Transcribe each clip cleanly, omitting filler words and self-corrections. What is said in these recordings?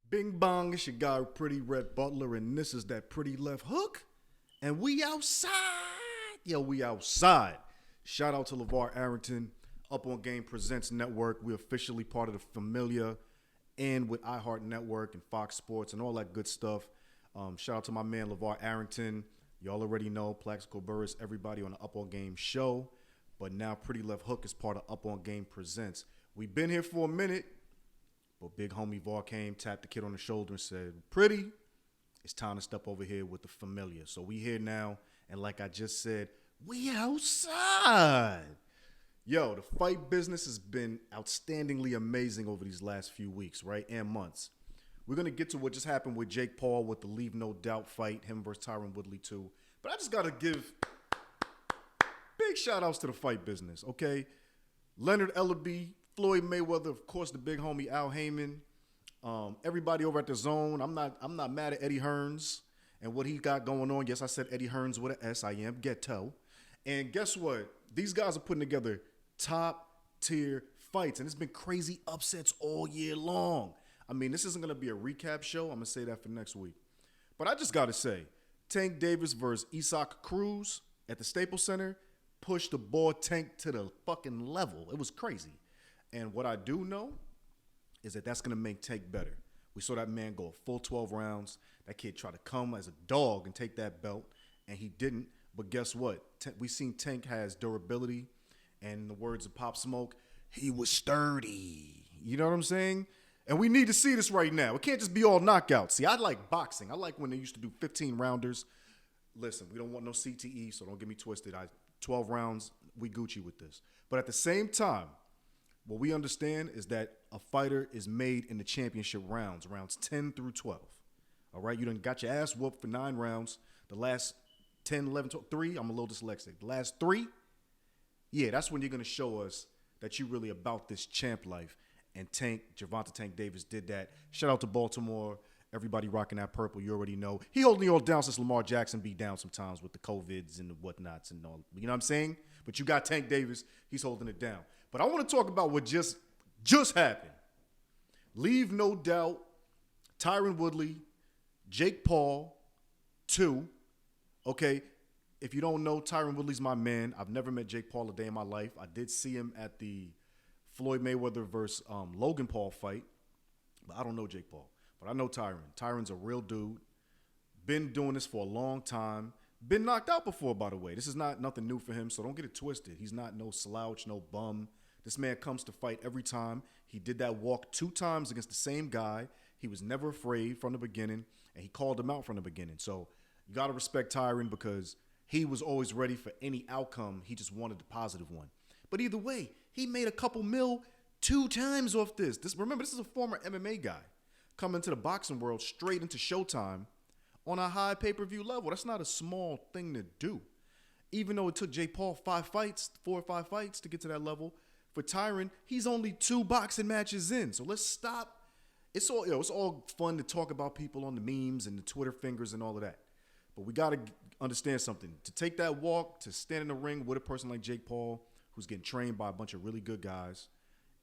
Bing bong, it's your guy, Pretty Rhett Butler, and this is that Pretty Left Hook. And we outside. Yo, we outside. Shout out to LeVar Arrington, Up On Game Presents Network. We're officially part of the Familia and with iHeart Network and Fox Sports and all that good stuff. Shout out to my man, LeVar Arrington. Y'all already know, Plaxico Burris, everybody on the Up On Game show. But now Pretty Left Hook is part of Up On Game Presents. We've been here for a minute. But big homie VAR came, tapped the kid on the shoulder and said, Pretty, it's time to step over here with the Familia. So we here now, and like I just said, we outside. Yo, the fight business has been outstandingly amazing over these last few weeks, right, and months. We're going to get to what just happened with Jake Paul with the Leave No Doubt fight, him versus Tyron Woodley too. But I just got to give big shout-outs to the fight business, okay? Leonard Ellaby, Floyd Mayweather, of course, the big homie Al Heyman, everybody over at the Zone. I'm not mad at Eddie Hearns and what he got going on. Yes, I said Eddie Hearns with an S. I am ghetto. And guess what? These guys are putting together top tier fights, and it's been crazy upsets all year long. I mean, this isn't going to be a recap show. I'm going to say that for next week. But I just got to say, Tank Davis versus Isaac Cruz at the Staples Center pushed the ball Tank to the fucking level. It was crazy. And what I do know is that that's going to make Tank better. We saw that man go a full 12 rounds. That kid tried to come as a dog and take that belt, and he didn't. But guess what? We seen Tank has durability, and in the words of Pop Smoke, he was sturdy. You know what I'm saying? And we need to see this right now. It can't just be all knockouts. See, I like boxing. I like when they used to do 15-rounders. Listen, we don't want no CTE, so don't get me twisted. 12 rounds, we Gucci with this. But at the same time, what we understand is that a fighter is made in the championship rounds 10 through 12. All right? You done got your ass whooped for 9 rounds. The last 10, 11, 12, 3, I'm a little dyslexic. The last 3, yeah, that's when you're going to show us that you really about this champ life. And Gervonta Tank Davis did that. Shout out to Baltimore. Everybody rocking that purple. You already know. He holding it all down since Lamar Jackson beat down sometimes with the COVIDs and the whatnots and all. You know what I'm saying? But you got Tank Davis. He's holding it down. But I want to talk about what just happened. Leave No Doubt, Tyron Woodley, Jake Paul, 2. Okay, if you don't know, Tyron Woodley's my man. I've never met Jake Paul a day in my life. I did see him at the Floyd Mayweather versus Logan Paul fight. But I don't know Jake Paul. But I know Tyron. Tyron's a real dude. Been doing this for a long time. Been knocked out before, by the way. This is not nothing new for him, so don't get it twisted. He's not no slouch, no bum. This man comes to fight every time. He did that walk 2 times against the same guy. He was never afraid from the beginning, and he called him out from the beginning. So you got to respect Tyron because he was always ready for any outcome. He just wanted the positive one. But either way, he made a couple mil 2 times off this. Remember, this is a former MMA guy coming to the boxing world straight into Showtime on a high pay-per-view level. That's not a small thing to do. Even though it took Jake Paul 4 or 5 fights to get to that level, for Tyron, he's only 2 boxing matches in. So let's stop. It's all fun to talk about people on the memes and the Twitter fingers and all of that. But we got to understand something. To take that walk, to stand in the ring with a person like Jake Paul, who's getting trained by a bunch of really good guys,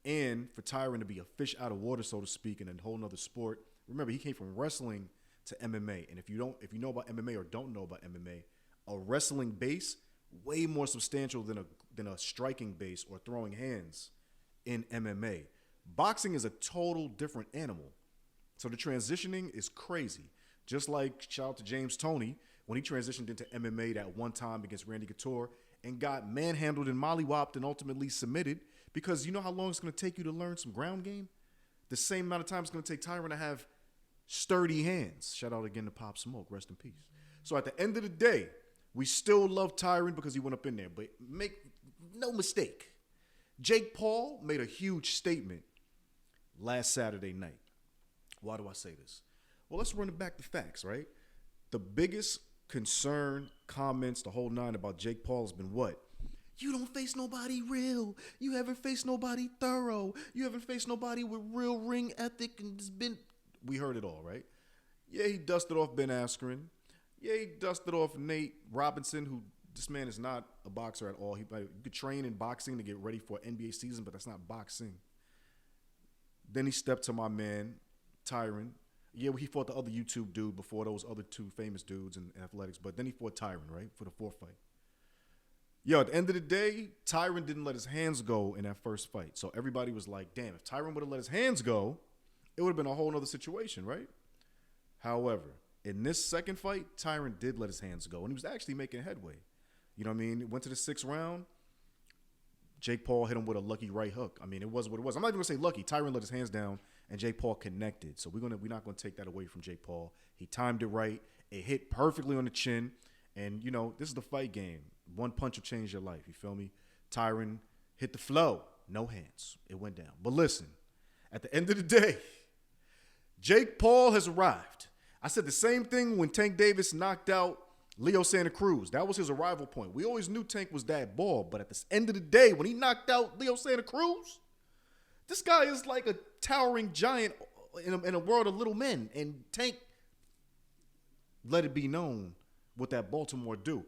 and for Tyron to be a fish out of water, so to speak, in a whole nother sport. Remember, he came from wrestling to MMA. And if you know about MMA or don't know about MMA, a wrestling base way more substantial than a striking base or throwing hands in MMA. Boxing is a total different animal. So the transitioning is crazy. Just like shout out to James Toney when he transitioned into MMA that one time against Randy Couture and got manhandled and mollywopped and ultimately submitted because you know how long it's going to take you to learn some ground game? The same amount of time it's going to take Tyron to have sturdy hands. Shout out again to Pop Smoke. Rest in peace. So at the end of the day, we still love Tyron because he went up in there. But make no mistake, Jake Paul made a huge statement last Saturday night. Why do I say this? Well, let's run it back to facts, right? The biggest concern, comments, the whole 9 about Jake Paul has been what? You don't face nobody real. You haven't faced nobody thorough. You haven't faced nobody with real ring ethic. And it's been... We heard it all, right? Yeah, he dusted off Ben Askren. Yeah, he dusted off Nate Robinson, who this man is not a boxer at all. You could train in boxing to get ready for an NBA season, but that's not boxing. Then he stepped to my man, Tyron. Yeah, he fought the other YouTube dude before those other two famous dudes in athletics. But then he fought Tyron, right, for the fourth fight. Yo, at the end of the day, Tyron didn't let his hands go in that first fight. So everybody was like, damn, if Tyron would have let his hands go, it would have been a whole other situation, right? However, in this second fight, Tyron did let his hands go, and he was actually making headway. You know what I mean? Went to the 6th round. Jake Paul hit him with a lucky right hook. I mean, it was what it was. I'm not even going to say lucky. Tyron let his hands down, and Jake Paul connected. So we're not going to take that away from Jake Paul. He timed it right. It hit perfectly on the chin. And, you know, this is the fight game. One punch will change your life. You feel me? Tyron hit the flow. No hands. It went down. But listen, at the end of the day, Jake Paul has arrived. I said the same thing when Tank Davis knocked out Leo Santa Cruz. That was his arrival point. We always knew Tank was that ball. But at the end of the day, when he knocked out Leo Santa Cruz, this guy is like a towering giant in a world of little men. And Tank let it be known what that Baltimore do.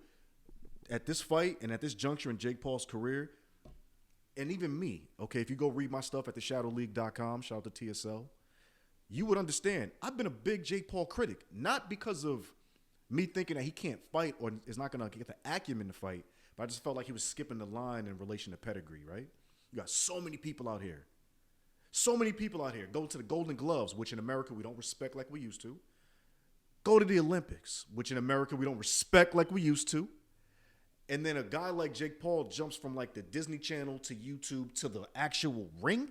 At this fight and at this juncture in Jake Paul's career, and even me, okay, if you go read my stuff at theshadowleague.com, shout out to TSL, you would understand. I've been a big Jake Paul critic, not because of me thinking that he can't fight or is not going to get the acumen to fight, but I just felt like he was skipping the line in relation to pedigree, right? You got so many people out here. So many people out here. Go to the Golden Gloves, which in America we don't respect like we used to. Go to the Olympics, which in America we don't respect like we used to. And then a guy like Jake Paul jumps from like the Disney Channel to YouTube to the actual ring.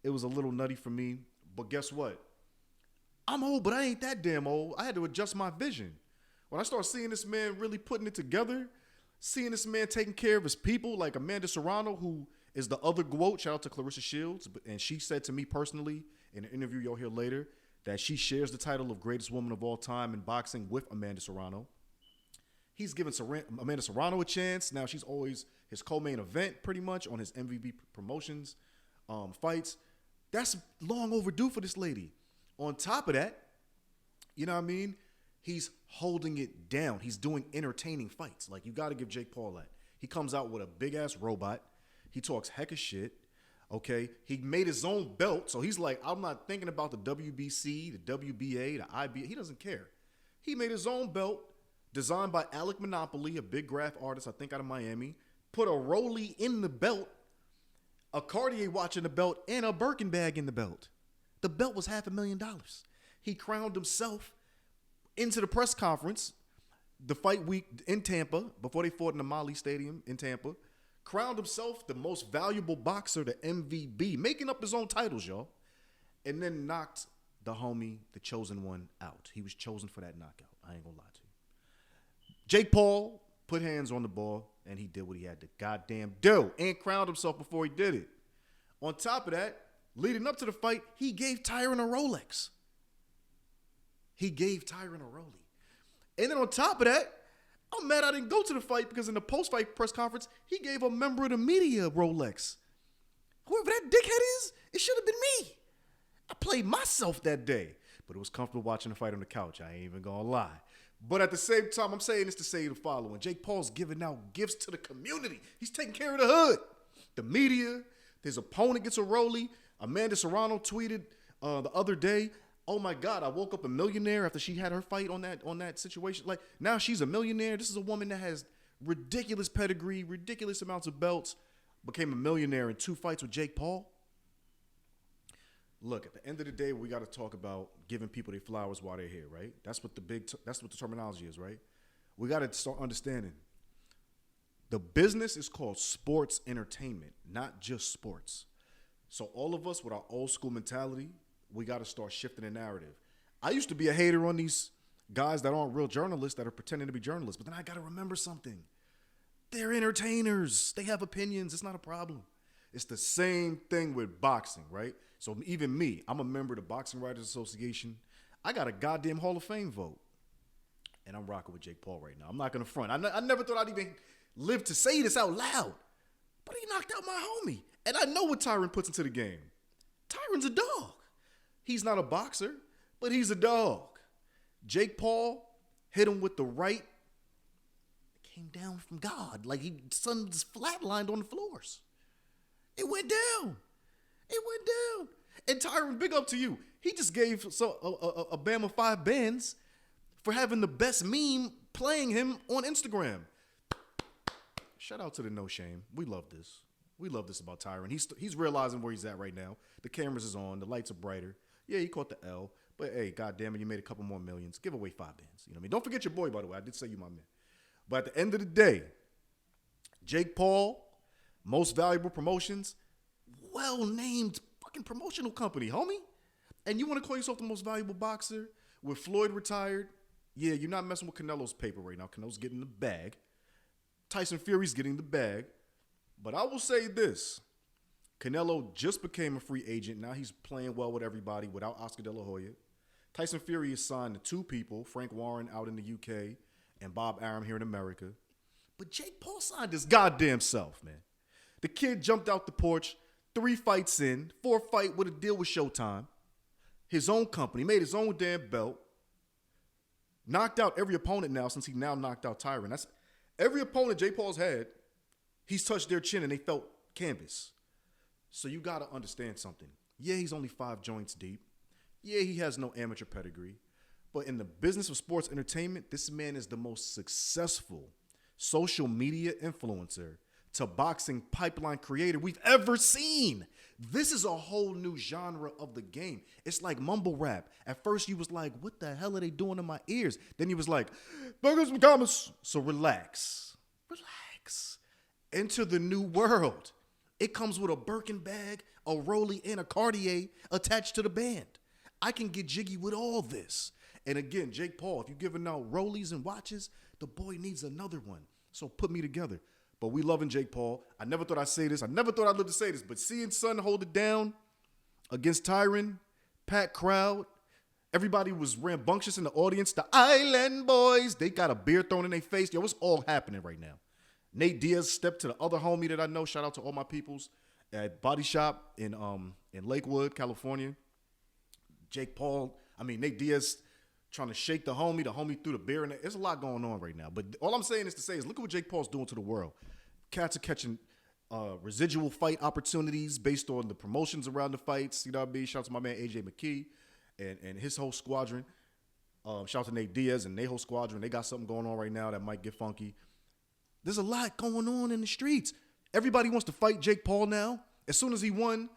It was a little nutty for me. But guess what? I'm old, but I ain't that damn old. I had to adjust my vision. When I started seeing this man really putting it together, seeing this man taking care of his people, like Amanda Serrano, who is the other GOAT, shout out to Clarissa Shields, and she said to me personally in an interview you'll hear later that she shares the title of greatest woman of all time in boxing with Amanda Serrano. He's given Amanda Serrano a chance. Now she's always his co-main event pretty much on his MVP Promotions fights. That's long overdue for this lady. On top of that, you know what I mean? He's holding it down. He's doing entertaining fights. Like, you got to give Jake Paul that. He comes out with a big-ass robot. He talks heck of shit. Okay? He made his own belt. So he's like, I'm not thinking about the WBC, the WBA, the IBA. He doesn't care. He made his own belt designed by Alec Monopoly, a big graph artist, I think out of Miami. Put a Rollie in the belt, a Cartier watch in the belt, and a Birkin bag in the belt. The belt was $500,000. He crowned himself into the press conference, the fight week in Tampa, before they fought in the Mahle Stadium in Tampa, crowned himself the most valuable boxer, the MVP, making up his own titles, y'all, and then knocked the homie, the chosen one, out. He was chosen for that knockout. I ain't gonna lie to you. Jake Paul put hands on the ball, and he did what he had to goddamn do, and crowned himself before he did it. On top of that, leading up to the fight, he gave Tyron a Rolex. He gave Tyron a Rollie. And then on top of that, I'm mad I didn't go to the fight because in the post-fight press conference, he gave a member of the media a Rolex. Whoever that dickhead is, it should have been me. I played myself that day. But it was comfortable watching the fight on the couch. I ain't even gonna lie. But at the same time, I'm saying this to say the following. Jake Paul's giving out gifts to the community. He's taking care of the hood. The media, his opponent gets a Rollie. Amanda Serrano tweeted the other day, oh my God, I woke up a millionaire after she had her fight on that situation. Like, now she's a millionaire. This is a woman that has ridiculous pedigree, ridiculous amounts of belts, became a millionaire in 2 fights with Jake Paul. Look, at the end of the day, we got to talk about giving people their flowers while they're here, right? That's what the terminology is, right? We got to start understanding. The business is called sports entertainment, not just sports. So all of us with our old school mentality, we got to start shifting the narrative. I used to be a hater on these guys that aren't real journalists that are pretending to be journalists, but then I got to remember something. They're entertainers. They have opinions. It's not a problem. It's the same thing with boxing, right? So even me, I'm a member of the Boxing Writers Association. I got a goddamn Hall of Fame vote. And I'm rocking with Jake Paul right now. I'm not going to front. I never thought I'd even live to say this out loud. But he knocked out my homie. And I know what Tyron puts into the game. Tyron's a dog. He's not a boxer, but he's a dog. Jake Paul hit him with the right. It came down from God. Like sun just flatlined on the floors. It went down. It went down. And Tyron, big up to you. He just gave a Bama 5 bands for having the best meme playing him on Instagram. Shout out to the No Shame. We love this. We love this about Tyron. He's realizing where he's at right now. The cameras is on. The lights are brighter. Yeah, he caught the L. But, hey, goddamn it, you made a couple more millions. Give away 5 bands. You know what I mean? Don't forget your boy, by the way. I did say you my man. But at the end of the day, Jake Paul, Most Valuable Promotions, well-named fucking promotional company, homie. And you want to call yourself the most valuable boxer with Floyd retired? Yeah, you're not messing with Canelo's paper right now. Canelo's getting the bag. Tyson Fury's getting the bag. But I will say this. Canelo just became a free agent. Now he's playing well with everybody without Oscar De La Hoya. Tyson Fury is signed to 2 people, Frank Warren out in the UK and Bob Arum here in America. But Jake Paul signed his goddamn self, man. The kid jumped out the porch, 3 fights in, 4 fight with a deal with Showtime. His own company, made his own damn belt. Knocked out every opponent now since he now knocked out Tyron. That's every opponent Jake Paul's had, he's touched their chin and they felt canvas. So you got to understand something. Yeah, he's only 5 joints deep. Yeah, he has no amateur pedigree. But in the business of sports entertainment, this man is the most successful social media influencer to boxing pipeline creator we've ever seen. This is a whole new genre of the game. It's like mumble rap. At first, you was like, what the hell are they doing in my ears? Then he was like, burgers and comments. So relax. Relax. Enter the new world. It comes with a Birkin bag, a Rollie, and a Cartier attached to the band. I can get jiggy with all this. And again, Jake Paul, if you're giving out Rollies and watches, the boy needs another one. So put me together. But we loving Jake Paul. I never thought I'd say this. I never thought I'd live to say this. But seeing Son hold it down against Tyron, packed crowd, everybody was rambunctious in the audience. The Island Boys, they got a beer thrown in their face. Yo, it's all happening right now. Nate Diaz stepped to the other homie that I know. Shout out to all my peoples at Body Shop in Lakewood, California. Nate Diaz trying to shake the homie threw the beer in it. There's a lot going on right now. But all I'm saying is to say is look at what Jake Paul's doing to the world. Cats are catching residual fight opportunities based on the promotions around the fights. You know what I mean? Shout out to my man AJ McKee and his whole squadron. Shout out to Nate Diaz and their whole squadron. They got something going on right now that might get funky. There's a lot going on in the streets. Everybody wants to fight Jake Paul now. As soon as he won,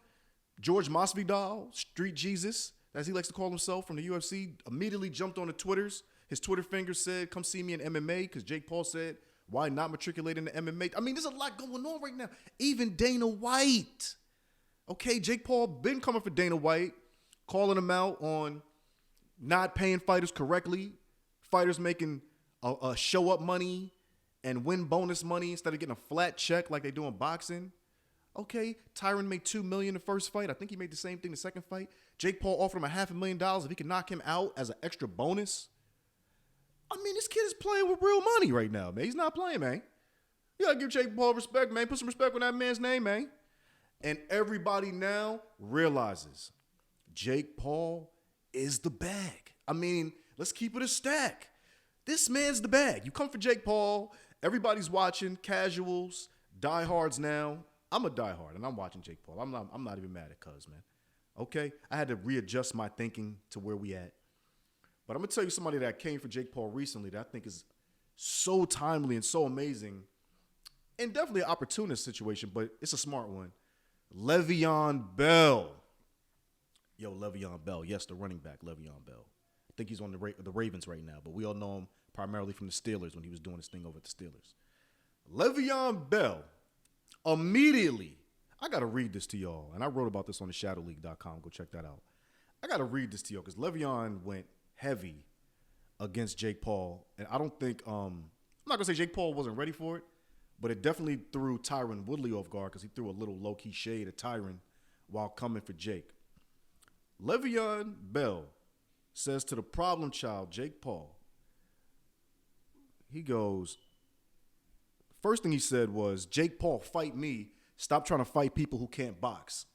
George Masvidal, Street Jesus, as he likes to call himself from the UFC, immediately jumped on the Twitters. His Twitter finger said, come see me in MMA, because Jake Paul said, why not matriculate in the MMA? I mean, there's a lot going on right now. Even Dana White. Okay, Jake Paul been coming for Dana White, calling him out on not paying fighters correctly, fighters making a show-up money and win bonus money instead of getting a flat check like they do in boxing. Okay, Tyron made $2 million the first fight. I think he made the same thing the second fight. Jake Paul offered him $500,000 if he could knock him out as an extra bonus. I mean, this kid is playing with real money right now, man. He's not playing, man. You gotta give Jake Paul respect, man. Put some respect on that man's name, man. And everybody now realizes Jake Paul is the bag. I mean, let's keep it a stack. This man's the bag. You come for Jake Paul. Everybody's watching. Casuals, diehards now. I'm a diehard, and I'm watching Jake Paul. I'm not even mad at Cuz, man. Okay? I had to readjust my thinking to where we at. But I'm going to tell you somebody that came for Jake Paul recently that I think is so timely and so amazing, and definitely an opportunist situation, but it's a smart one. Le'Veon Bell. Yo, Le'Veon Bell. Yes, the running back, Le'Veon Bell. I think he's on the Ravens right now, but we all know him primarily from the Steelers when he was doing his thing over at the Steelers. Le'Veon Bell, immediately, I got to read this to y'all, and I wrote about this on the shadowleague.com. Go check that out. I got to read this to y'all because Le'Veon went heavy against Jake Paul, and I don't think, I'm not going to say Jake Paul wasn't ready for it, but it definitely threw Tyron Woodley off guard because he threw a little low-key shade at Tyron while coming for Jake. Le'Veon Bell says to the problem child, Jake Paul, he goes, first thing he said was, Jake Paul, fight me. Stop trying to fight people who can't box.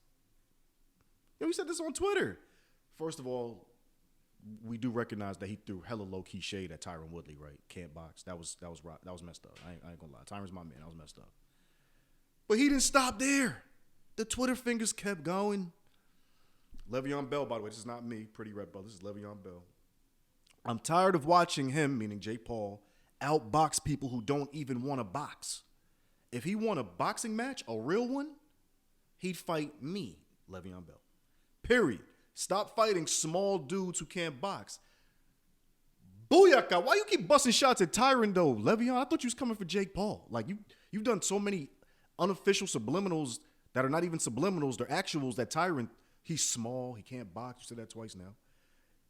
Yo, he said this on Twitter. First of all, we do recognize that he threw hella low-key shade at Tyron Woodley, right? Can't box. That was messed up. I ain't gonna lie. Tyron's my man. That was messed up. But he didn't stop there. The Twitter fingers kept going. Le'Veon Bell, by the way, this is not me, Pretty Red Butler. This is Le'Veon Bell. I'm tired of watching him, meaning Jake Paul, outbox people who don't even want to box. If he won a boxing match, a real one, he'd fight me, Le'Veon Bell. Period. Stop fighting small dudes who can't box. Booyaka, why you keep busting shots at Tyron, though, Le'Veon? I thought you was coming for Jake Paul. Like, you've done so many unofficial subliminals that are not even subliminals. They're actuals that Tyron, he's small. He can't box. You said that twice now.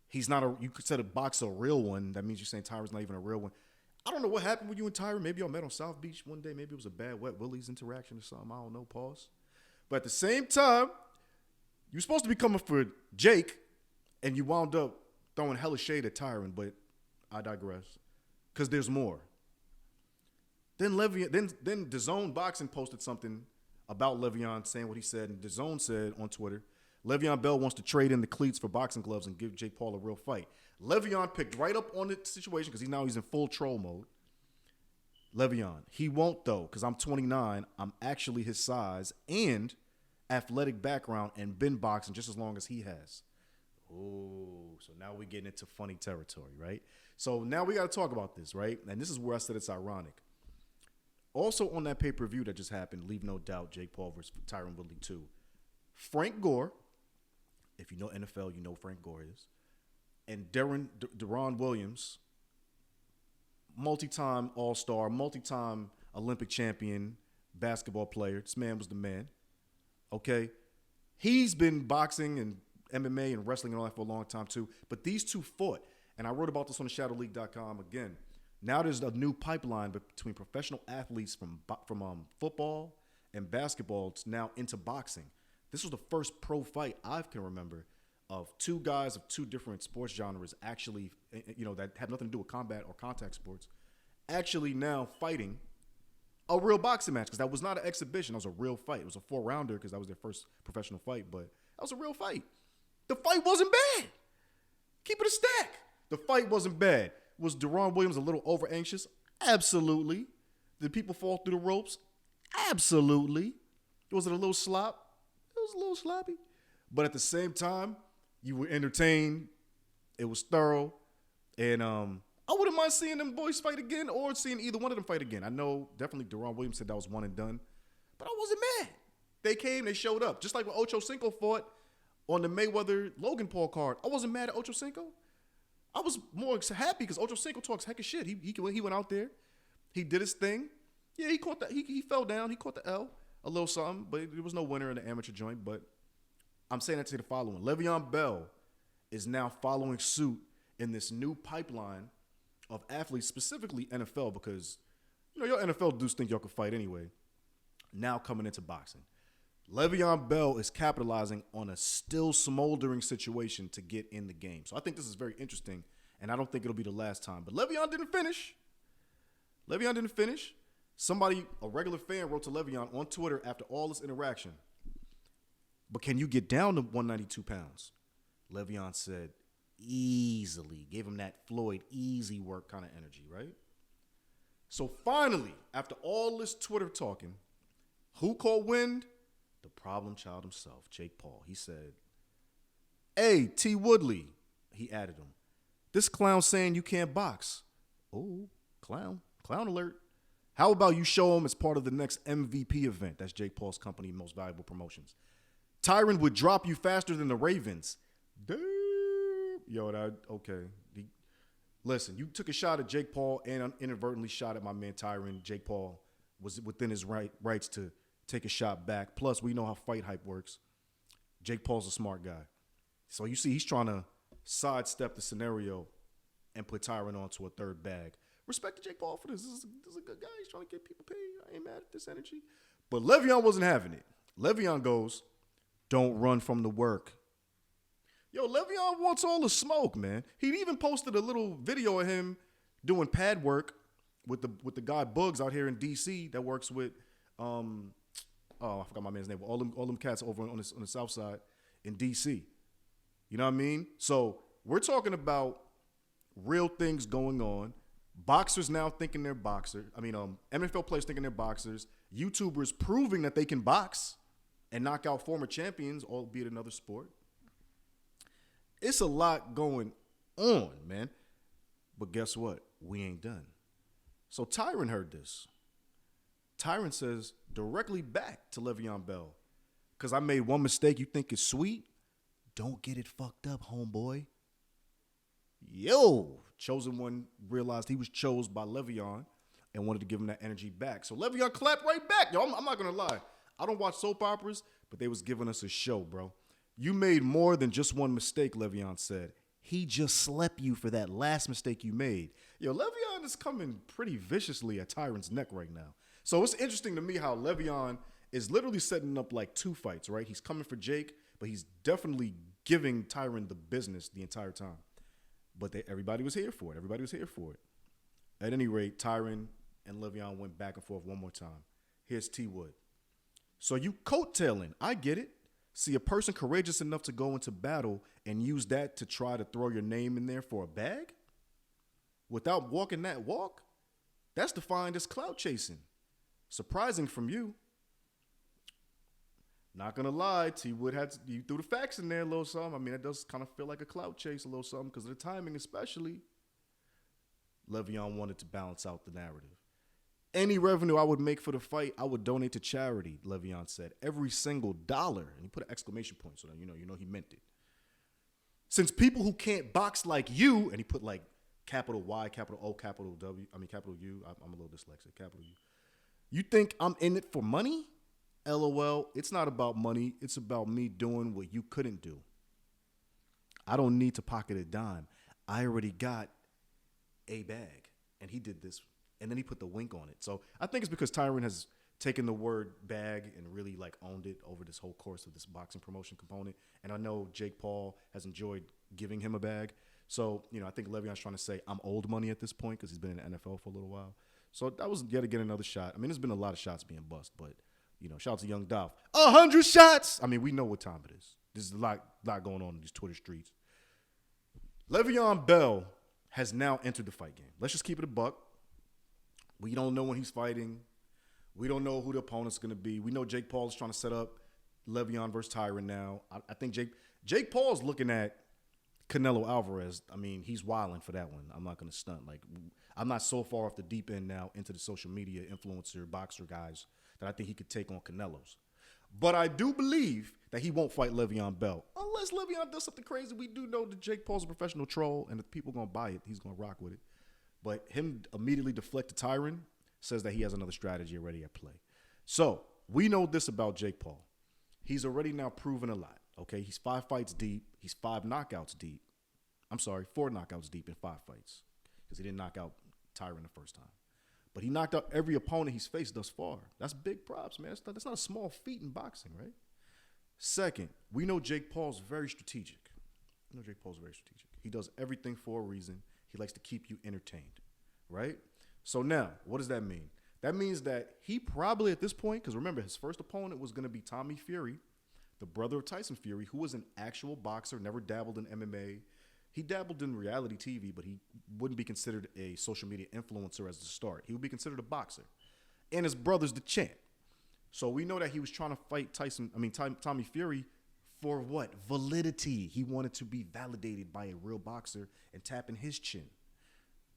He's not you could say a boxer a real one. That means you're saying Tyron's not even a real one. I don't know what happened with you and Tyron. Maybe y'all met on South Beach one day. Maybe it was a bad Wet Willie's interaction or something. I don't know. Pause. But at the same time, you're supposed to be coming for Jake, and you wound up throwing hella shade at Tyron, but I digress. Because there's more. Then DAZN Boxing posted something about Le'Veon saying what he said, and DAZN said on Twitter, Le'Veon Bell wants to trade in the cleats for boxing gloves and give Jake Paul a real fight. Le'Veon picked right up on the situation because he's in full troll mode. Le'Veon, he won't though, because I'm 29. I'm actually his size and athletic background and been boxing just as long as he has. Oh, so now we're getting into funny territory, right? So now we got to talk about this, right? And this is where I said it's ironic. Also on that pay-per-view that just happened, leave no doubt, Jake Paul versus Tyron Woodley 2. Frank Gore, if you know NFL, you know Frank Gore is, and Deron Williams, multi-time All-Star, multi-time Olympic champion basketball player. This man was the man. Okay? He's been boxing and MMA and wrestling and all that for a long time too. But these two fought. And I wrote about this on the shadowleague.com again. Now there's a new pipeline between professional athletes from football and basketball now into boxing. This was the first pro fight I can remember of two guys of two different sports genres actually, that have nothing to do with combat or contact sports, actually now fighting a real boxing match, because that was not an exhibition. That was a real fight. It was a 4-rounder because that was their first professional fight, but that was a real fight. The fight wasn't bad. Keep it a stack. The fight wasn't bad. Was Deron Williams a little over anxious? Absolutely. Did people fall through the ropes? Absolutely. Was it a little slop? It was a little sloppy. But at the same time, you were entertained. It was thorough. And I wouldn't mind seeing them boys fight again or seeing either one of them fight again. I know definitely Deron Williams said that was one and done. But I wasn't mad. They came, they showed up. Just like when Ocho Cinco fought on the Mayweather-Logan Paul card. I wasn't mad at Ocho Cinco. I was more happy because Ocho Cinco talks heck of shit. He went out there. He did his thing. Yeah, he caught that. He fell down. He caught the L. A little something, but there was no winner in the amateur joint. But I'm saying that to say the following. Le'Veon Bell is now following suit in this new pipeline of athletes, specifically NFL, because your NFL dudes think y'all can fight anyway. Now coming into boxing. Le'Veon Bell is capitalizing on a still smoldering situation to get in the game. So I think this is very interesting, and I don't think it'll be the last time. But Le'Veon didn't finish. Somebody, a regular fan, wrote to Le'Veon on Twitter after all this interaction, but can you get down to 192 pounds? Le'Veon said, easily. Gave him that Floyd easy work kind of energy, right? So finally, after all this Twitter talking, who called wind? The problem child himself, Jake Paul. He said, hey, T. Woodley, he added him. This clown saying you can't box. Oh, clown alert. How about you show him as part of the next MVP event? That's Jake Paul's company, Most Valuable Promotions. Tyron would drop you faster than the Ravens. Damn. Okay. Listen, you took a shot at Jake Paul and inadvertently shot at my man Tyron. Jake Paul was within his rights to take a shot back. Plus, we know how fight hype works. Jake Paul's a smart guy. So you see, he's trying to sidestep the scenario and put Tyron onto a third bag. Respect to Jake Paul for this. This is a good guy. He's trying to get people paid. I ain't mad at this energy. But Le'Veon wasn't having it. Le'Veon goes, don't run from the work. Yo, Le'Veon wants all the smoke, man. He even posted a little video of him doing pad work with the guy Bugs out here in D.C. that works with I forgot my man's name. All them cats over on the south side in D.C. You know what I mean? So we're talking about real things going on. Boxers now thinking they're boxers. NFL players thinking they're boxers. YouTubers proving that they can box and knock out former champions, albeit another sport. It's a lot going on, man. But guess what? We ain't done. So Tyron heard this. Tyron says directly back to Le'Veon Bell, because I made one mistake you think is sweet. Don't get it fucked up, homeboy. Yo, Chosen One realized he was chose by Le'Veon and wanted to give him that energy back. So Le'Veon clapped right back. Yo, I'm not going to lie. I don't watch soap operas, but they was giving us a show, bro. You made more than just one mistake, Le'Veon said. He just slept you for that last mistake you made. Yo, Le'Veon is coming pretty viciously at Tyron's neck right now. So it's interesting to me how Le'Veon is literally setting up like two fights, right? He's coming for Jake, but he's definitely giving Tyron the business the entire time. But everybody was here for it. Everybody was here for it. At any rate, Tyron and Le'Veon went back and forth one more time. Here's T. Wood. So you coattailing. I get it. See, a person courageous enough to go into battle and use that to try to throw your name in there for a bag without walking that walk, that's defined as clout chasing. Surprising from you. Not gonna lie, T. Wood you threw the facts in there a little something. I mean, it does kind of feel like a clout chase a little something because of the timing, especially. Le'Veon wanted to balance out the narrative. Any revenue I would make for the fight, I would donate to charity, Le'Veon said. Every single dollar. And he put an exclamation point so that you know he meant it. Since people who can't box like you, and he put like capital Y, capital O, capital W, capital U. I'm a little dyslexic, capital U. You think I'm in it for money? LOL, it's not about money. It's about me doing what you couldn't do. I don't need to pocket a dime. I already got a bag. And he did this. And then he put the wink on it. So I think it's because Tyron has taken the word bag and really like owned it over this whole course of this boxing promotion component. And I know Jake Paul has enjoyed giving him a bag. So, I think Le'Veon's trying to say I'm old money at this point because he's been in the NFL for a little while. So that was yet again another shot. I mean, there's been a lot of shots being bust, but, shout out to Young Dolph. 100 shots! I mean, we know what time it is. There's a lot going on in these Twitter streets. Le'Veon Bell has now entered the fight game. Let's just keep it a buck. We don't know when he's fighting. We don't know who the opponent's going to be. We know Jake Paul is trying to set up Le'Veon versus Tyron now. I think Jake Paul's looking at Canelo Alvarez. I mean, he's wilding for that one. I'm not going to stunt. Like, I'm not so far off the deep end now into the social media influencer, boxer guys that I think he could take on Canelo's. But I do believe that he won't fight Le'Veon Bell. Unless Le'Veon does something crazy. We do know that Jake Paul's a professional troll, and if people are going to buy it, he's going to rock with it. But him immediately deflect to Tyron says that he has another strategy already at play. So we know this about Jake Paul. He's already now proven a lot, okay? He's 5 fights deep. He's 4 knockouts deep in 5 fights because he didn't knock out Tyron the first time. But he knocked out every opponent he's faced thus far. That's big props, man. That's not a small feat in boxing, right? Second, we know Jake Paul's very strategic. He does everything for a reason. He likes to keep you entertained, right? So now, what does that mean? That means that he probably at this point, because remember, his first opponent was going to be Tommy Fury, the brother of Tyson Fury, who was an actual boxer, never dabbled in MMA. He dabbled in reality TV, but he wouldn't be considered a social media influencer as the start. He would be considered a boxer. And his brother's the champ. So we know that he was trying to fight Tommy Fury for what? Validity. He wanted to be validated by a real boxer and tapping his chin.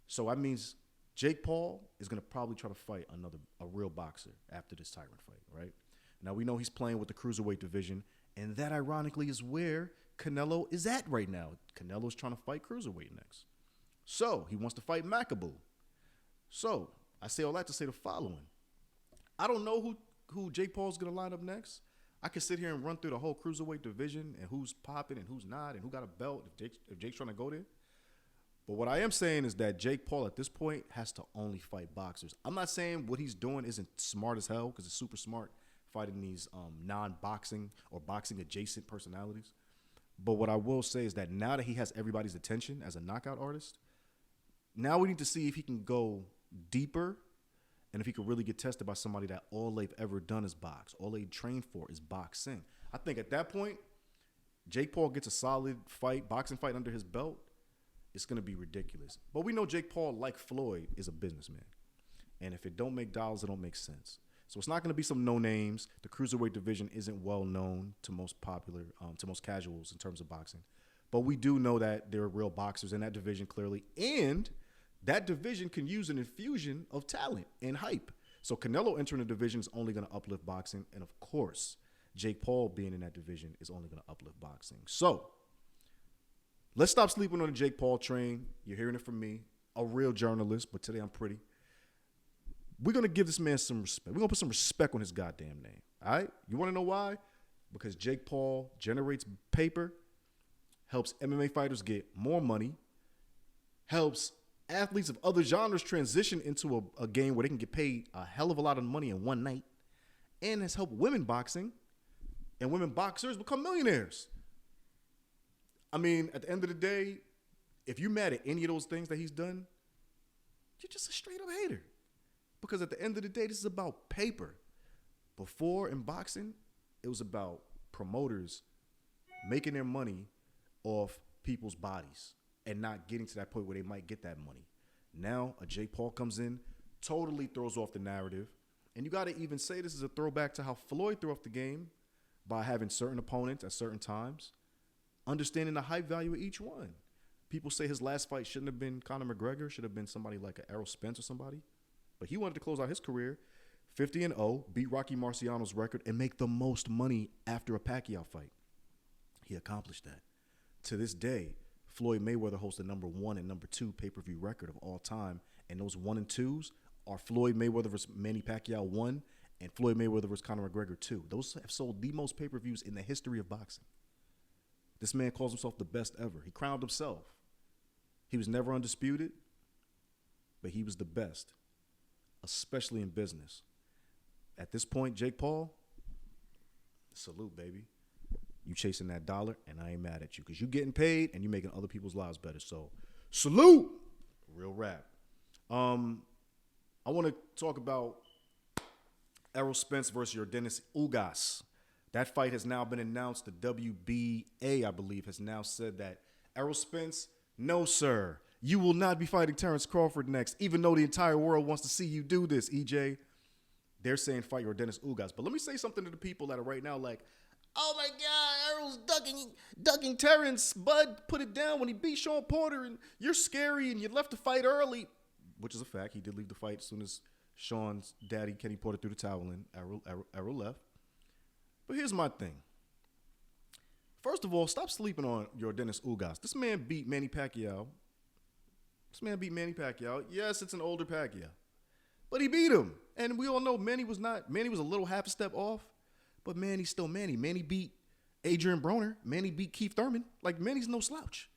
So that means Jake Paul is going to probably try to fight a real boxer after this Tyron fight, right? Now we know he's playing with the cruiserweight division, and that ironically is where Canelo is at right now. Canelo's trying to fight cruiserweight next. So he wants to fight Macaboo. So I say all that to say the following. I don't know who Jake Paul's going to line up next. I could sit here and run through the whole cruiserweight division and who's popping and who's not and who got a belt if Jake's trying to go there. But what I am saying is that Jake Paul at this point has to only fight boxers. I'm not saying what he's doing isn't smart as hell because it's super smart fighting these non-boxing or boxing-adjacent personalities. But what I will say is that now that he has everybody's attention as a knockout artist, now we need to see if he can go deeper and if he could really get tested by somebody that all they've ever done is box. All they trained for is boxing. I think at that point, Jake Paul gets a solid boxing fight under his belt. It's going to be ridiculous. But we know Jake Paul, like Floyd, is a businessman. And if it don't make dollars, it don't make sense. So it's not going to be some no names. The cruiserweight division isn't well known to most casuals in terms of boxing. But we do know that there are real boxers in that division clearly. And that division can use an infusion of talent and hype. So Canelo entering the division is only going to uplift boxing. And of course, Jake Paul being in that division is only going to uplift boxing. So let's stop sleeping on the Jake Paul train. You're hearing it from me, a real journalist, but today I'm pretty. We're going to give this man some respect. We're going to put some respect on his goddamn name. All right? You want to know why? Because Jake Paul generates paper, helps MMA fighters get more money, helps athletes of other genres transition into a game where they can get paid a hell of a lot of money in one night, and has helped women boxing and women boxers become millionaires. I mean, at the end of the day, if you're mad at any of those things that he's done, you're just a straight up hater. Because at the end of the day, this is about paper. Before in boxing, it was about promoters making their money off people's bodies and not getting to that point where they might get that money. Now, a Jake Paul comes in, totally throws off the narrative. And you got to even say this is a throwback to how Floyd threw off the game by having certain opponents at certain times, understanding the hype value of each one. People say his last fight shouldn't have been Conor McGregor, should have been somebody like a Errol Spence or somebody. But he wanted to close out his career 50-0, beat Rocky Marciano's record, and make the most money after a Pacquiao fight. He accomplished that. To this day, Floyd Mayweather holds the number 1 and number 2 pay-per-view record of all time. And those 1 and 2s are Floyd Mayweather vs. Manny Pacquiao 1 and Floyd Mayweather vs. Conor McGregor 2. Those have sold the most pay-per-views in the history of boxing. This man calls himself the best ever. He crowned himself. He was never undisputed, but he was the best, especially in business. At this point, Jake Paul, salute, baby. You chasing that dollar, and I ain't mad at you because you getting paid and you making other people's lives better. So, salute. Real rap. I want to talk about Errol Spence versus Yordenis Ugas. That fight has now been announced. The WBA, I believe, has now said that Errol Spence, no, sir, you will not be fighting Terence Crawford next, even though the entire world wants to see you do this, EJ. They're saying fight Yordenis Ugas. But let me say something to the people that are right now like, oh my God, Errol's ducking Terence. Bud put it down when he beat Sean Porter, and you're scary, and you left the fight early, which is a fact. He did leave the fight as soon as Sean's daddy, Kenny Porter, threw the towel in. Errol left. But here's my thing. First of all, stop sleeping on Yordenis Ugas. This man beat Manny Pacquiao. Yes, it's an older Pacquiao, but he beat him. And we all know Manny was a little half a step off, but Manny's still Manny. Manny beat Adrian Broner. Manny beat Keith Thurman. Like, Manny's no slouch.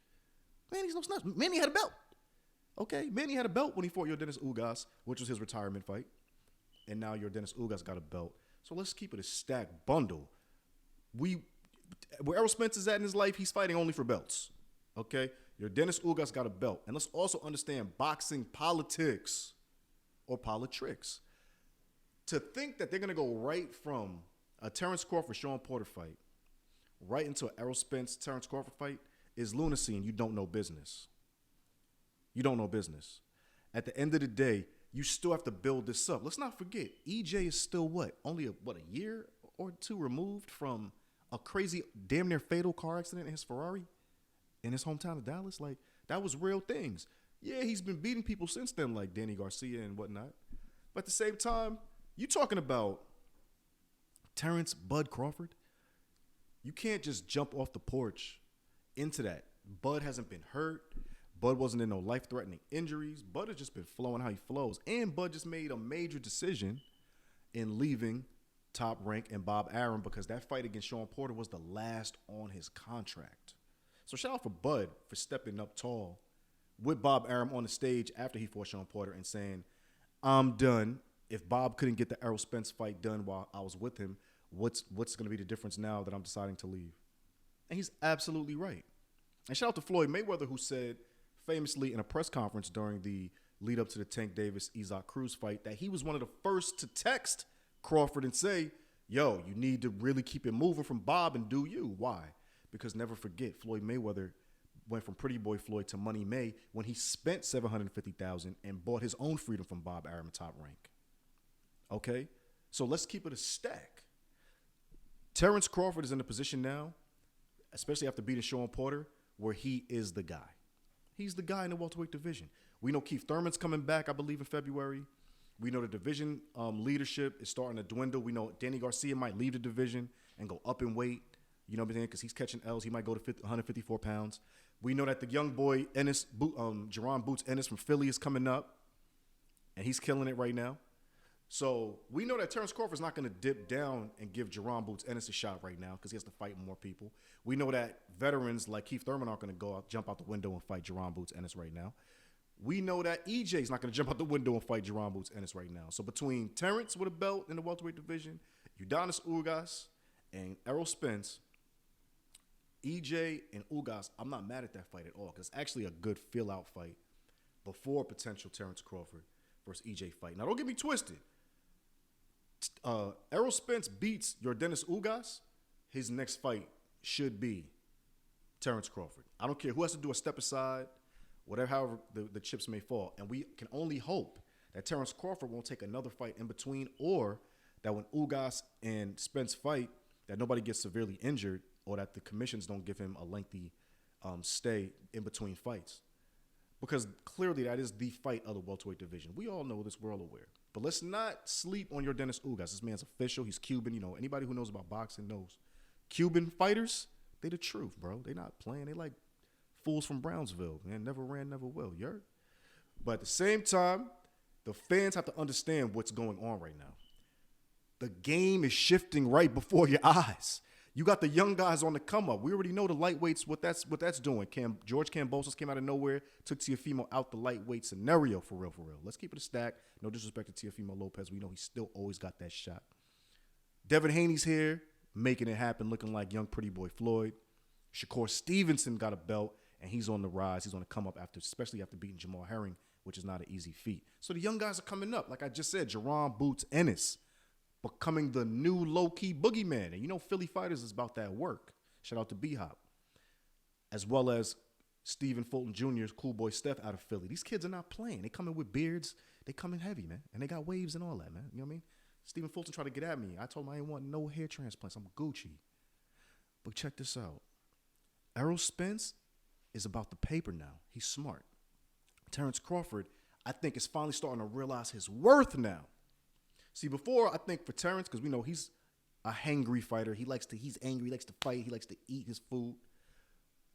Manny had a belt. Okay, Manny had a belt when he fought Yordenis Ugas, which was his retirement fight. And now Yordenis Ugas got a belt. So let's keep it a stacked bundle. Where Errol Spence is at in his life, he's fighting only for belts. Okay? Yordenis Ugas got a belt. And let's also understand boxing politics or politricks. To think that they're going to go right from a Terence Crawford, Sean Porter fight right into an Errol Spence, Terence Crawford fight is lunacy, and you don't know business. You don't know business. At the end of the day, you still have to build this up. Let's not forget, EJ is still only a year or two removed from a crazy, damn near fatal car accident in his Ferrari in his hometown of Dallas. Like, that was real things. Yeah, he's been beating people since then, like Danny Garcia and whatnot. But at the same time, you talking about Terence Bud Crawford? You can't just jump off the porch into that. Bud hasn't been hurt. Bud wasn't in no life-threatening injuries. Bud has just been flowing how he flows. And Bud just made a major decision in leaving Top Rank and Bob Arum because that fight against Sean Porter was the last on his contract. So shout out for Bud for stepping up tall with Bob Arum on the stage after he fought Sean Porter and saying, I'm done. If Bob couldn't get the Errol Spence fight done while I was with him, what's going to be the difference now that I'm deciding to leave? And he's absolutely right. And shout out to Floyd Mayweather, who said famously in a press conference during the lead up to the Tank Davis-Isaac Cruz fight that he was one of the first to text Crawford and say, yo, you need to really keep it moving from Bob and do you. Why? Because never forget, Floyd Mayweather went from Pretty Boy Floyd to Money May when he spent $750,000 and bought his own freedom from Bob Arum at Top Rank. Okay? So let's keep it a stack. Terence Crawford is in a position now, especially after beating Sean Porter, where he is the guy. He's the guy in the welterweight division. We know Keith Thurman's coming back, I believe, in February. We know the division leadership is starting to dwindle. We know Danny Garcia might leave the division and go up in weight. You know what I'm saying? Because he's catching L's. He might go to 154 pounds. We know that the young boy, Jerron Boots Ennis from Philly is coming up, and he's killing it right now. So we know that Terence Crawford's not going to dip down and give Jerron Boots Ennis a shot right now because he has to fight more people. We know that veterans like Keith Thurman aren't going to jump out the window and fight Jerron Boots Ennis right now. We know that EJ's not going to jump out the window and fight Jerron Boots Ennis right now. So between Terence with a belt in the welterweight division, Yordenis Ugas, and Errol Spence, EJ and Ugas, I'm not mad at that fight at all because it's actually a good feel-out fight before a potential Terence Crawford versus EJ fight. Now, don't get me twisted. Errol Spence beats Yordenis Ugas. His next fight should be Terence Crawford. I don't care who has to do a step aside, whatever, however the chips may fall. And we can only hope that Terence Crawford won't take another fight in between, or that when Ugas and Spence fight, that nobody gets severely injured, or that the commissions don't give him a lengthy stay in between fights. Because clearly that is the fight of the welterweight division. We all know this, we're all aware. But let's not sleep on Yordenis Ugas. This man's official. He's Cuban. You know, anybody who knows about boxing knows. Cuban fighters, they the truth, bro. They not playing. They like fools from Brownsville, man. Never ran, never will. You heard? But at the same time, the fans have to understand what's going on right now. The game is shifting right before your eyes. You got the young guys on the come up. We already know the lightweights, what that's doing. George Kambosos came out of nowhere, took Teofimo out the lightweight scenario for real, for real. Let's keep it a stack. No disrespect to Teofimo Lopez. We know he's still always got that shot. Devin Haney's here, making it happen, looking like young pretty boy Floyd. Shakur Stevenson got a belt, and he's on the rise. He's on the come up especially after beating Jamal Herring, which is not an easy feat. So the young guys are coming up. Like I just said, Jerron Boots Ennis becoming the new low-key boogeyman. And you know Philly Fighters is about that work. Shout out to B-Hop. As well as Stephen Fulton Jr.'s cool boy Steph out of Philly. These kids are not playing. They come in with beards. They come in heavy, man. And they got waves and all that, man. You know what I mean? Stephen Fulton tried to get at me. I told him I didn't want no hair transplants. I'm Gucci. But check this out. Errol Spence is about the paper now. He's smart. Terence Crawford, I think, is finally starting to realize his worth now. See, before, I think for Terence, because we know he's a hangry fighter. He's angry, he likes to fight, he likes to eat his food.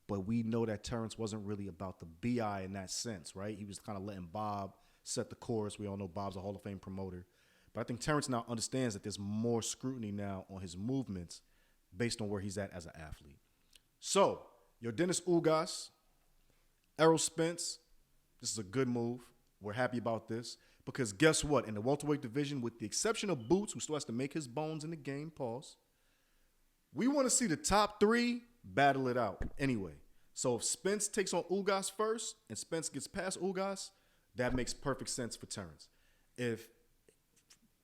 But we know that Terence wasn't really about the BI in that sense, right? He was kind of letting Bob set the course. We all know Bob's a Hall of Fame promoter. But I think Terence now understands that there's more scrutiny now on his movements based on where he's at as an athlete. So, Yordenis Ugas, Errol Spence, this is a good move. We're happy about this. Because guess what? In the welterweight division, with the exception of Boots, who still has to make his bones in the game, we want to see the top three battle it out anyway. So if Spence takes on Ugas first and Spence gets past Ugas, that makes perfect sense for Terence. If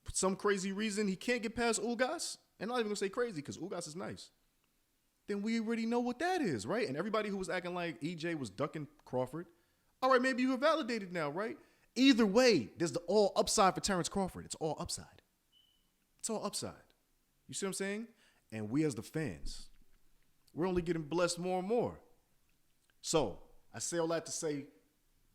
for some crazy reason he can't get past Ugas, and I'm not even going to say crazy because Ugas is nice, then we already know what that is, right? And everybody who was acting like EJ was ducking Crawford, all right, maybe you're validated now, right? Either way, there's the all upside for Terence Crawford. It's all upside. It's all upside. You see what I'm saying? And we as the fans, we're only getting blessed more and more. So I say all that to say,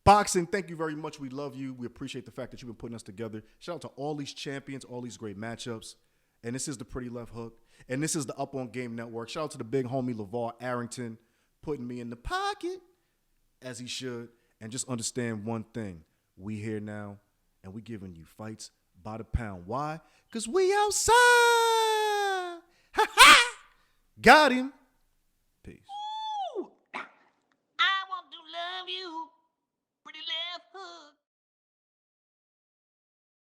boxing, thank you very much. We love you. We appreciate the fact that you've been putting us together. Shout out to all these champions, all these great matchups. And this is the Pretty Left Hook. And this is the Up On Game Network. Shout out to the big homie LeVar Arrington putting me in the pocket as he should. And just understand one thing. We here now, and we giving you fights by the pound. Why? Because we outside. Ha ha! Got him.